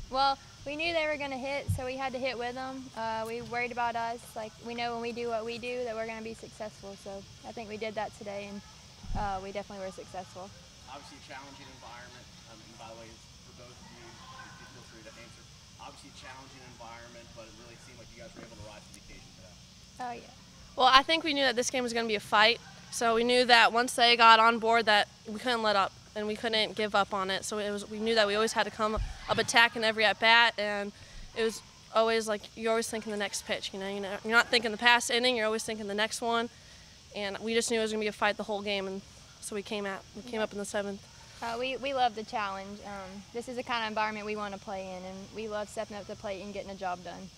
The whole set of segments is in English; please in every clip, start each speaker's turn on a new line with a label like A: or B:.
A: Well, we knew they were going to hit, so we had to hit with them. We worried about us. Like, we know when we do what we do that we're going to be successful. So I think we did that today, and we definitely were successful.
B: Obviously, a challenging environment. And by the way, for both of you, feel free to answer. Obviously, a challenging environment, but it really seemed like you guys were able to rise to the occasion today.
A: Oh, yeah.
C: Well, I think we knew that this game was going to be a fight. So we knew that once they got on board that we couldn't let up and we couldn't give up on it. So we knew that we always had to come up attacking every at-bat, and it was always like you're always thinking the next pitch. You're not thinking the past inning, you're always thinking the next one. And we just knew it was going to be a fight the whole game, and so we came up in the seventh.
A: We love the challenge. This is the kind of environment we want to play in, and we love stepping up to the plate and getting a job done.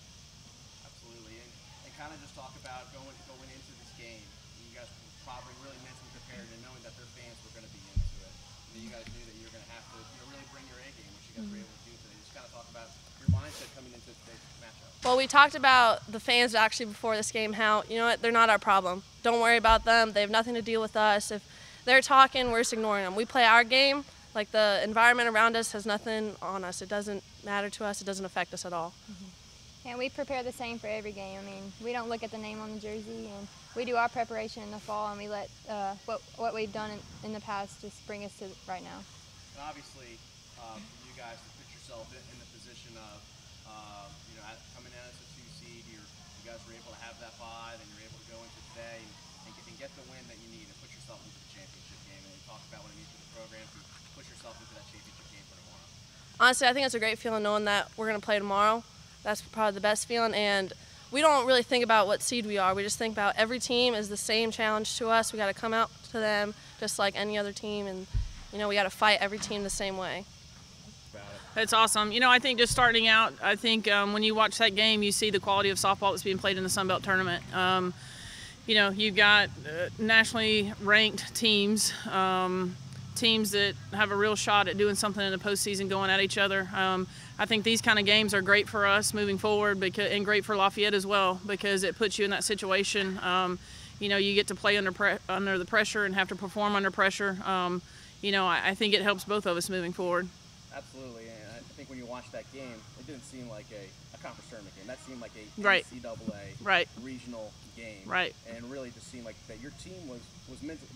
B: Absolutely, and kind of just talk about going into this game. You guys were probably really mentally prepared and knowing that their fans were going to be into it. And you guys knew that you were going to have to really bring your A game, which you guys were able to do today. Just kind of talk about your mindset coming into today's matchup.
C: Well, we talked about the fans actually before this game, how, they're not our problem. Don't worry about them. They have nothing to deal with us. If they're talking, we're just ignoring them. We play our game. Like, the environment around us has nothing on us. It doesn't matter to us. It doesn't affect us at all.
A: And we prepare the same for every game. I mean, we don't look at the name on the jersey, and we do our preparation in the fall, and we let what we've done in the past just bring us to right now.
B: And obviously, for you guys to put yourself in the position of, coming in as a 2 seed, you guys were able to have that bye, and you're able to go into today and get the win that you need and put yourself into the championship game. And talk about what it means for the program to push yourself into that championship game for tomorrow.
C: Honestly, I think it's a great feeling knowing that we're going to play tomorrow. That's probably the best feeling, and we don't really think about what seed we are. We just think about every team is the same challenge to us. We got to come out to them just like any other team, and we got to fight every team the same way.
D: That's awesome. I think just starting out, I think when you watch that game, you see the quality of softball that's being played in the Sun Belt tournament. You've got nationally ranked teams, teams that have a real shot at doing something in the postseason, going at each other. I think these kind of games are great for us moving forward, and great for Lafayette as well, because it puts you in that situation. You get to play under the pressure and have to perform under pressure. I think it helps both of us moving forward.
B: Absolutely, and I think when you watch that game, it didn't seem like a conference tournament game. That seemed like a
D: right.
B: NCAA regional game.
D: Right.
B: And really just seemed like that your team was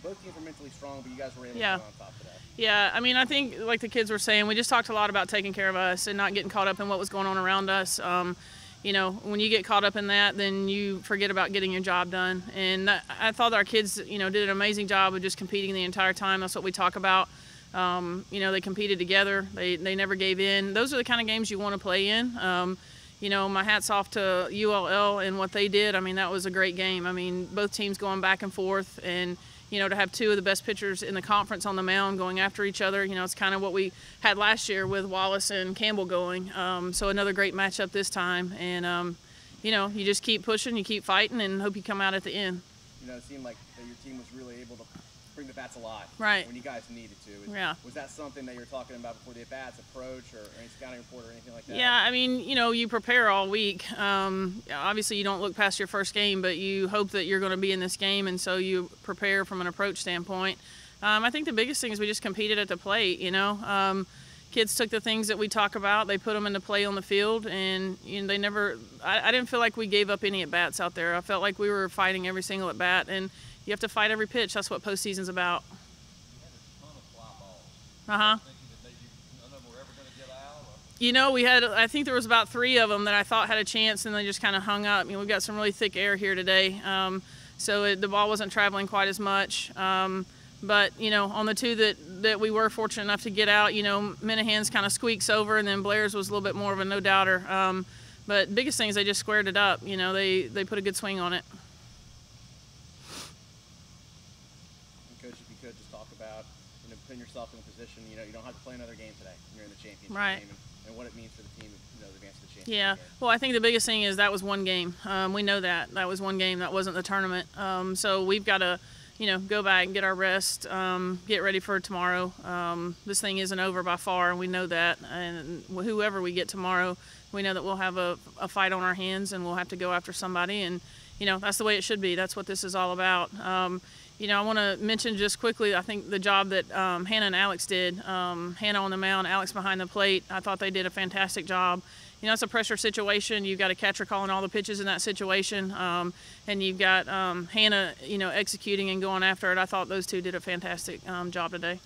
B: both teams were mentally strong, but you guys were able to
D: yeah.
B: get on top of that.
D: Yeah, I think like the kids were saying, we just talked a lot about taking care of us and not getting caught up in what was going on around us. When you get caught up in that, then you forget about getting your job done. And I thought our kids, did an amazing job of just competing the entire time. That's what we talk about. They competed together. They never gave in. Those are the kind of games you want to play in. My hat's off to ULL and what they did. That was a great game. Both teams going back and forth, and to have two of the best pitchers in the conference on the mound going after each other. It's kind of what we had last year with Wallace and Campbell going. So another great matchup this time. And, you just keep pushing, you keep fighting, and hope you come out at the end.
B: It seemed like that your team was really able to bring the bats alive
D: right.
B: when you guys needed to.
D: Yeah.
B: Was that something that you were talking about before the at-bats approach or any scouting report or anything like that?
D: Yeah, you prepare all week. Obviously, you don't look past your first game, but you hope that you're going to be in this game, and so you prepare from an approach standpoint. I think the biggest thing is we just competed at the plate, Kids took the things that we talk about, they put them into play on the field, and they never – I didn't feel like we gave up any at-bats out there. I felt like we were fighting every single at-bat, and you have to fight every pitch. That's what postseason's about. Uh-huh. I think there was about 3 of them that I thought had a chance, and they just kind of hung up. We've got some really thick air here today, so the ball wasn't traveling quite as much. But, on the 2 that we were fortunate enough to get out, Minahan's kind of squeaks over, and then Blair's was a little bit more of a no-doubter. But biggest thing is they just squared it up. They put a good swing on it.
B: Coach, if you could just talk about putting yourself in a position, you don't have to play another game today. You're in the championship
D: right.
B: game, and what it means for the team to advance to the championship
D: yeah.
B: game.
D: Well, I think the biggest thing is that was one game. We know that was one game. That wasn't the tournament. So we've got to, go back and get our rest, get ready for tomorrow. This thing isn't over by far, and we know that. And whoever we get tomorrow, we know that we'll have a fight on our hands, and we'll have to go after somebody. And that's the way it should be. That's what this is all about. You know, I want to mention just quickly, I think the job that Hannah and Alex did, Hannah on the mound, Alex behind the plate, I thought they did a fantastic job. You know, it's a pressure situation. You've got a catcher calling all the pitches in that situation, and you've got Hannah, you know, executing and going after it. I thought those two did a fantastic job today.